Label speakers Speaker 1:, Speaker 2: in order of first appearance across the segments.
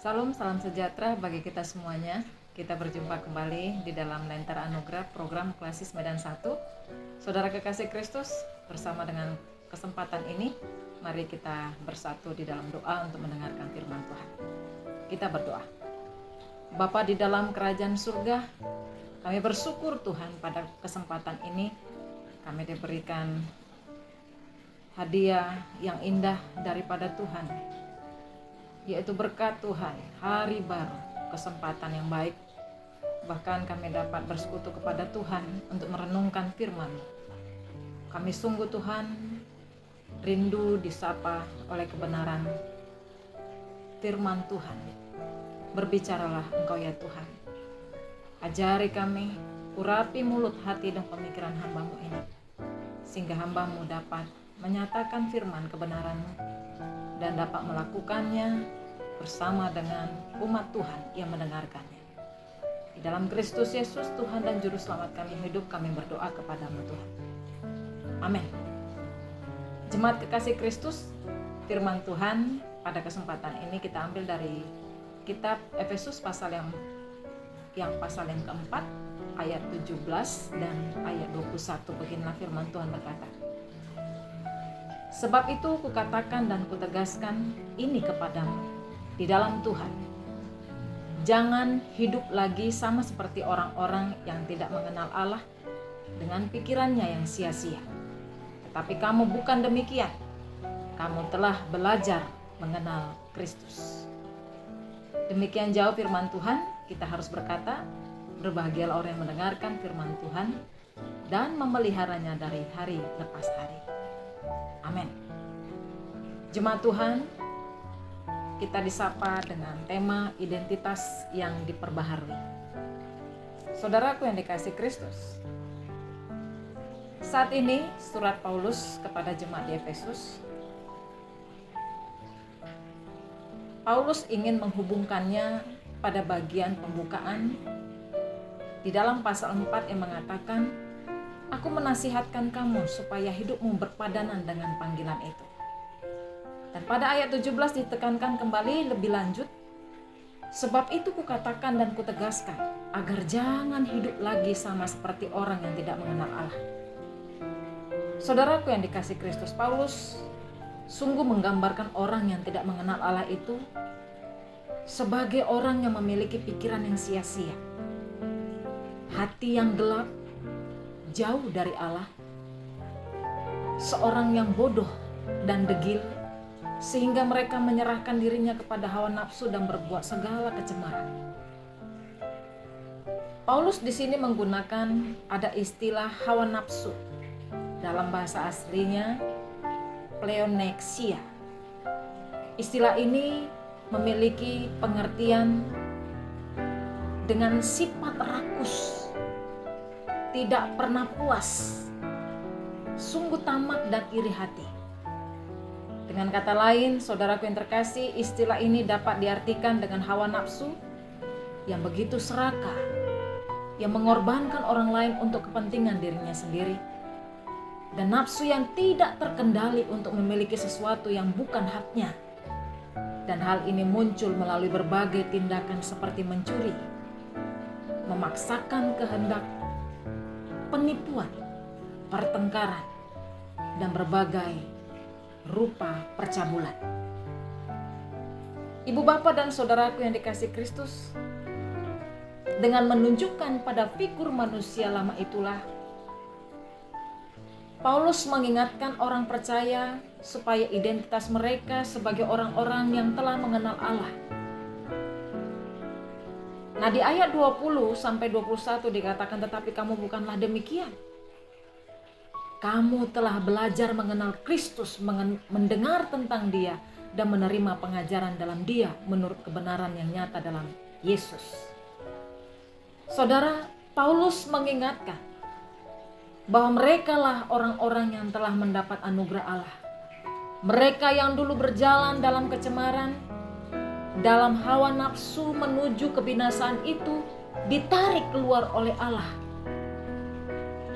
Speaker 1: Salam sejahtera bagi kita semuanya. Kita berjumpa kembali di dalam Lentera Anugerah program Klasis Medan 1. Saudara kekasih Kristus, bersama dengan kesempatan ini, mari kita bersatu di dalam doa untuk mendengarkan firman Tuhan. Kita berdoa. Bapa di dalam kerajaan surga, kami bersyukur Tuhan pada kesempatan ini kami diberikan hadiah yang indah daripada Tuhan, yaitu berkat Tuhan, hari baru, kesempatan yang baik. Bahkan kami dapat bersekutu kepada Tuhan untuk merenungkan firman. Kami sungguh Tuhan rindu disapa oleh kebenaran firman Tuhan. Berbicaralah Engkau ya Tuhan. Ajari kami, urapi mulut, hati dan pemikiran hamba-Mu ini, sehingga hamba-Mu dapat menyatakan firman kebenaran-Mu dan dapat melakukannya bersama dengan umat Tuhan yang mendengarkannya. Di dalam Kristus Yesus Tuhan dan Juru Selamat kami hidup, kami berdoa kepada-Mu Tuhan. Amin. Jemaat kekasih Kristus, firman Tuhan pada kesempatan ini kita ambil dari kitab Efesus pasal yang keempat, ayat 17 dan ayat 21. Beginilah firman Tuhan berkata, "Sebab itu kukatakan dan kutegaskan ini kepadamu di dalam Tuhan, jangan hidup lagi sama seperti orang-orang yang tidak mengenal Allah dengan pikirannya yang sia-sia. Tetapi kamu bukan demikian, kamu telah belajar mengenal Kristus." Demikian jauh firman Tuhan. Kita harus berkata, berbahagialah orang yang mendengarkan firman Tuhan dan memeliharanya dari hari lepas hari. Amin. Jemaat Tuhan, kita disapa dengan tema identitas yang diperbaharui. Saudaraku yang dikasihi Kristus, saat ini surat Paulus kepada jemaat di Efesus, Paulus ingin menghubungkannya pada bagian pembukaan di dalam pasal 4 yang mengatakan, "Aku menasihatkan kamu supaya hidupmu berpadanan dengan panggilan itu." Dan pada ayat 17 ditekankan kembali lebih lanjut, "Sebab itu kukatakan dan kutegaskan, agar jangan hidup lagi sama seperti orang yang tidak mengenal Allah." Saudaraku yang dikasihi Kristus, Paulus sungguh menggambarkan orang yang tidak mengenal Allah itu sebagai orang yang memiliki pikiran yang sia-sia, hati yang gelap, jauh dari Allah, seorang yang bodoh dan degil, sehingga mereka menyerahkan dirinya kepada hawa nafsu dan berbuat segala kecemaran. Paulus di sini menggunakan ada istilah hawa nafsu, dalam bahasa aslinya pleonexia. Istilah ini memiliki pengertian dengan sifat rakus, tidak pernah puas, sungguh tamak dan iri hati. Dengan kata lain, saudaraku yang terkasih, istilah ini dapat diartikan dengan hawa nafsu yang begitu serakah, yang mengorbankan orang lain untuk kepentingan dirinya sendiri, dan nafsu yang tidak terkendali untuk memiliki sesuatu yang bukan haknya. Dan hal ini muncul melalui berbagai tindakan seperti mencuri, memaksakan kehendak, penipuan, pertengkaran, dan berbagai rupa percabulan. Ibu bapa dan saudaraku yang dikasihi Kristus, dengan menunjukkan pada figur manusia lama itulah, Paulus mengingatkan orang percaya supaya identitas mereka sebagai orang-orang yang telah mengenal Allah. Nah, di ayat 20 sampai 21 dikatakan, "Tetapi kamu bukanlah demikian. Kamu telah belajar mengenal Kristus, mendengar tentang Dia dan menerima pengajaran dalam Dia menurut kebenaran yang nyata dalam Yesus." Saudara, Paulus mengingatkan bahwa merekalah orang-orang yang telah mendapat anugerah Allah. Mereka yang dulu berjalan dalam kecemaran, dalam hawa nafsu menuju kebinasaan itu, ditarik keluar oleh Allah.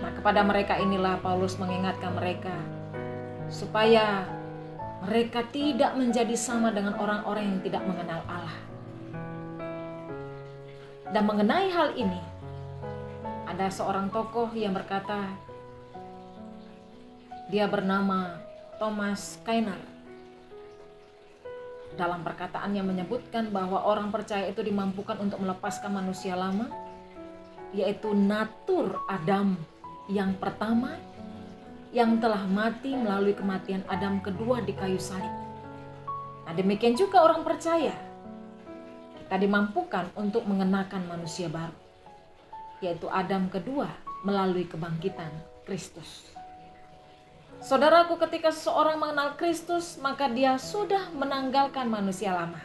Speaker 1: Nah, kepada mereka inilah Paulus mengingatkan mereka supaya Mereka tidak menjadi sama dengan orang-orang yang tidak mengenal Allah. Dan mengenai hal ini, ada seorang tokoh yang berkata, dia bernama Thomas Kainer. Dalam perkataannya menyebutkan bahwa orang percaya itu dimampukan untuk melepaskan manusia lama, yaitu natur Adam yang pertama yang telah mati melalui kematian Adam kedua di kayu salib. Nah, demikian juga orang percaya, kita dimampukan untuk mengenakan manusia baru, yaitu Adam kedua melalui kebangkitan Kristus. Saudaraku, ketika seseorang mengenal Kristus, maka dia sudah menanggalkan manusia lama.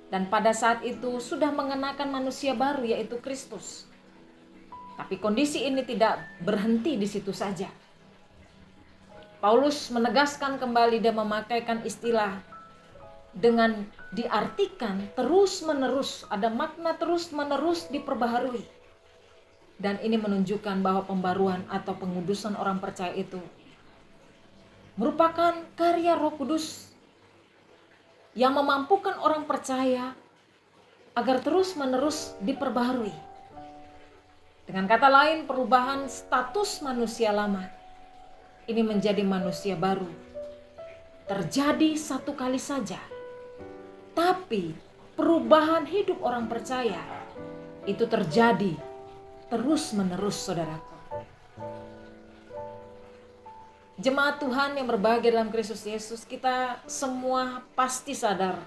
Speaker 1: Dan pada saat itu sudah mengenakan manusia baru, yaitu Kristus. Tapi kondisi ini tidak berhenti di situ saja. Paulus menegaskan kembali dan memakaikan istilah dengan diartikan terus-menerus, ada makna terus-menerus diperbaharui. Dan ini menunjukkan bahwa pembaruan atau pengudusan orang percaya itu merupakan karya Roh Kudus yang memampukan orang percaya agar terus-menerus diperbaharui. Dengan kata lain, perubahan status manusia lama ini menjadi manusia baru terjadi satu kali saja. Tapi perubahan hidup orang percaya itu terjadi terus-menerus, saudaraku. Jemaat Tuhan yang berbahagia dalam Kristus Yesus, kita semua pasti sadar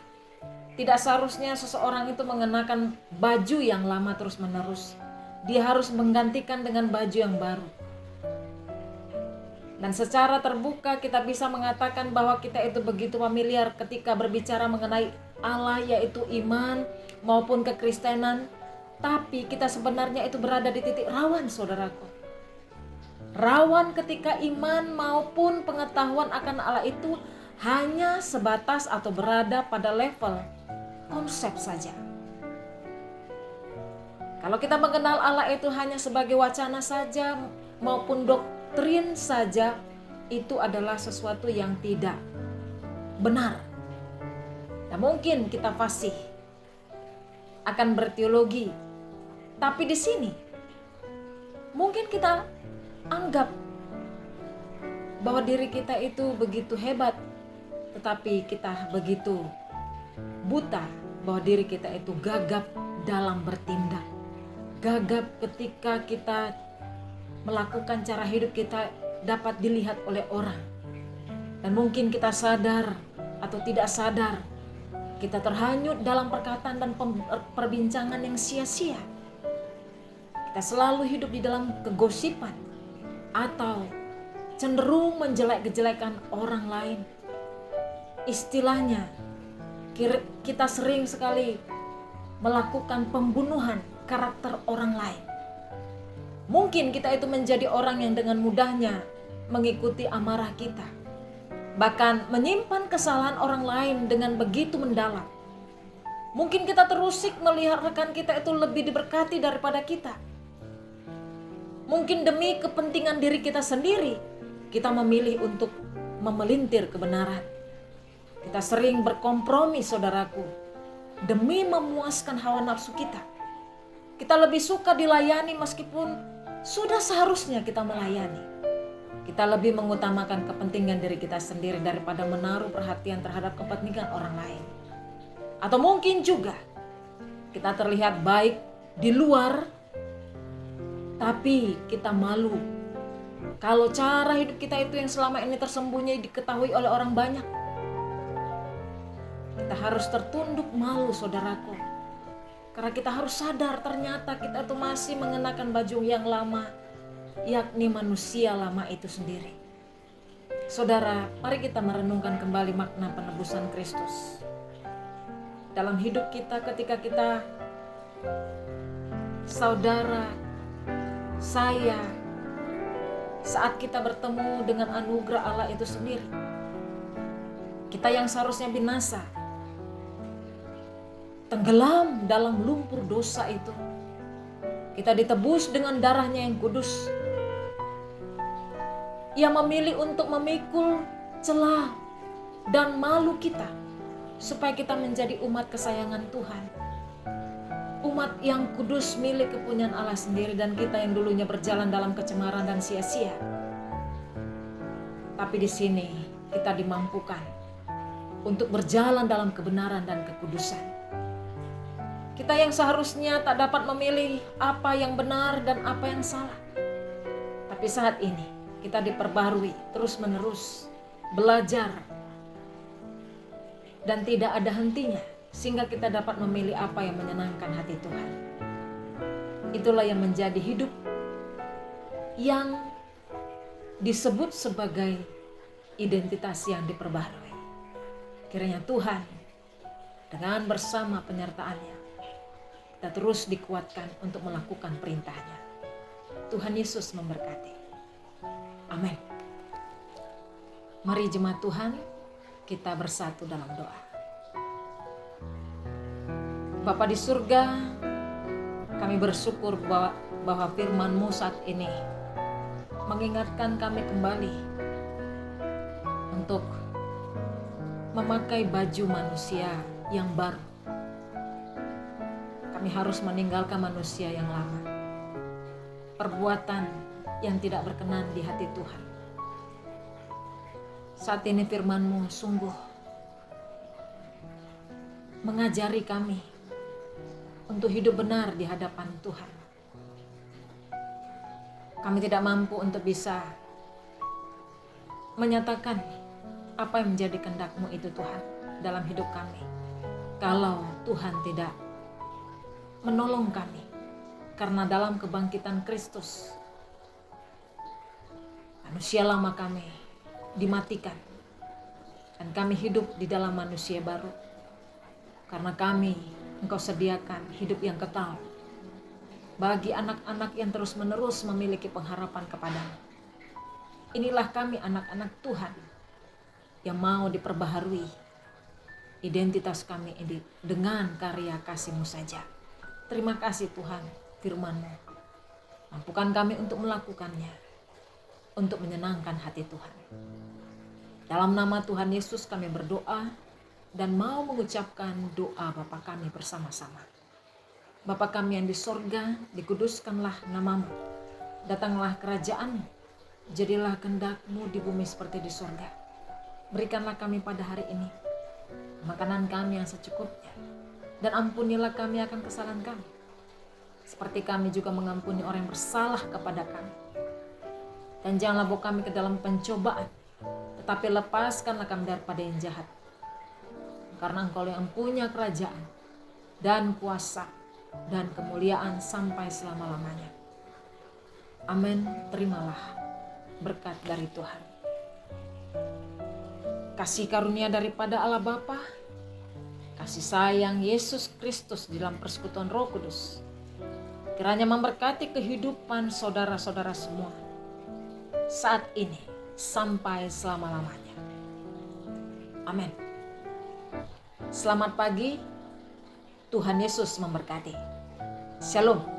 Speaker 1: tidak seharusnya seseorang itu mengenakan baju yang lama terus-menerus. Dia harus menggantikan dengan baju yang baru. Dan secara terbuka kita bisa mengatakan bahwa kita itu begitu familiar ketika berbicara mengenai Allah, yaitu iman maupun kekristenan. Tapi kita sebenarnya itu berada di titik rawan, saudaraku. Rawan ketika iman maupun pengetahuan akan Allah itu hanya sebatas atau berada pada level konsep saja. Kalau kita mengenal Allah itu hanya sebagai wacana saja maupun doktrin saja, itu adalah sesuatu yang tidak benar. Nah, mungkin kita fasih akan berteologi, tapi di sini mungkin kita anggap bahwa diri kita itu begitu hebat, tetapi kita begitu buta bahwa diri kita itu gagap dalam bertindak. Gagap ketika kita melakukan cara hidup kita dapat dilihat oleh orang. Dan mungkin kita sadar atau tidak sadar, kita terhanyut dalam perkataan dan perbincangan yang sia-sia. Kita selalu hidup di dalam kegosipan atau cenderung menjelek-jelekan orang lain. Istilahnya, kita sering sekali melakukan pembunuhan karakter orang lain. Mungkin kita itu menjadi orang yang dengan mudahnya mengikuti amarah kita. Bahkan menyimpan kesalahan orang lain dengan begitu mendalam. Mungkin kita terusik melihat rekan kita itu lebih diberkati daripada kita. Mungkin demi kepentingan diri kita sendiri, kita memilih untuk memelintir kebenaran. Kita sering berkompromi, saudaraku, demi memuaskan hawa nafsu kita. Kita lebih suka dilayani meskipun sudah seharusnya kita melayani. Kita lebih mengutamakan kepentingan diri kita sendiri daripada menaruh perhatian terhadap kepentingan orang lain. Atau mungkin juga kita terlihat baik di luar, tapi kita malu kalau cara hidup kita itu yang selama ini tersembunyi diketahui oleh orang banyak. Kita harus tertunduk malu, saudaraku. Karena kita harus sadar ternyata kita itu masih mengenakan baju yang lama, yakni manusia lama itu sendiri. Saudara, mari kita merenungkan kembali makna penebusan Kristus dalam hidup kita ketika kita, saudara, saya, saat kita bertemu dengan anugerah Allah itu sendiri. Kita yang seharusnya binasa, tenggelam dalam lumpur dosa itu, kita ditebus dengan darahnya yang kudus. Ia memilih untuk memikul celah dan malu kita, supaya kita menjadi umat kesayangan Tuhan. Umat yang kudus milik kepunyaan Allah sendiri, dan kita yang dulunya berjalan dalam kecemaran dan sia-sia. Tapi di sini kita dimampukan untuk berjalan dalam kebenaran dan kekudusan. Kita yang seharusnya tak dapat memilih apa yang benar dan apa yang salah. Tapi saat ini kita diperbarui terus-menerus, belajar, dan tidak ada hentinya, sehingga kita dapat memilih apa yang menyenangkan hati Tuhan. Itulah yang menjadi hidup yang disebut sebagai identitas yang diperbarui. Kiranya Tuhan dengan bersama penyertaan-Nya kita terus dikuatkan untuk melakukan perintah-Nya. Tuhan Yesus memberkati. Amin. Mari jemaat Tuhan, kita bersatu dalam doa. Bapa di surga, kami bersyukur bahwa firman-Mu saat ini mengingatkan kami kembali untuk memakai baju manusia yang baru. Kami harus meninggalkan manusia yang lama, perbuatan yang tidak berkenan di hati Tuhan. Saat ini firman-Mu sungguh mengajari kami untuk hidup benar di hadapan Tuhan. Kami tidak mampu untuk bisa menyatakan apa yang menjadi kehendak-Mu itu Tuhan dalam hidup kami, kalau Tuhan tidak menolong kami. Karena dalam kebangkitan Kristus, manusia lama kami dimatikan, dan kami hidup di dalam manusia baru. Karena Engkau sediakan hidup yang kekal bagi anak-anak yang terus-menerus memiliki pengharapan kepadamu. Inilah kami, anak-anak Tuhan, yang mau diperbaharui identitas kami ini dengan karya kasih-Mu saja. Terima kasih Tuhan, firman-Mu. Mampukan kami untuk melakukannya, untuk menyenangkan hati Tuhan. Dalam nama Tuhan Yesus kami berdoa dan mau mengucapkan doa Bapa kami bersama-sama. Bapa kami yang di sorga, dikuduskanlah nama-Mu. Datanglah kerajaan-Mu. Jadilah kehendak-Mu di bumi seperti di sorga. Berikanlah kami pada hari ini makanan kami yang secukupnya. Dan ampunilah kami akan kesalahan kami, seperti kami juga mengampuni orang yang bersalah kepada kami. Dan janganlah bawa kami ke dalam pencobaan, tetapi lepaskanlah kami daripada yang jahat. Karena Engkau yang punya kerajaan dan kuasa dan kemuliaan sampai selama-lamanya. Amin. Terimalah berkat dari Tuhan. Kasih karunia daripada Allah Bapa, kasih sayang Yesus Kristus di dalam persekutuan Roh Kudus, kiranya memberkati kehidupan saudara-saudara semua saat ini sampai selama-lamanya. Amin. Selamat pagi, Tuhan Yesus memberkati. Shalom.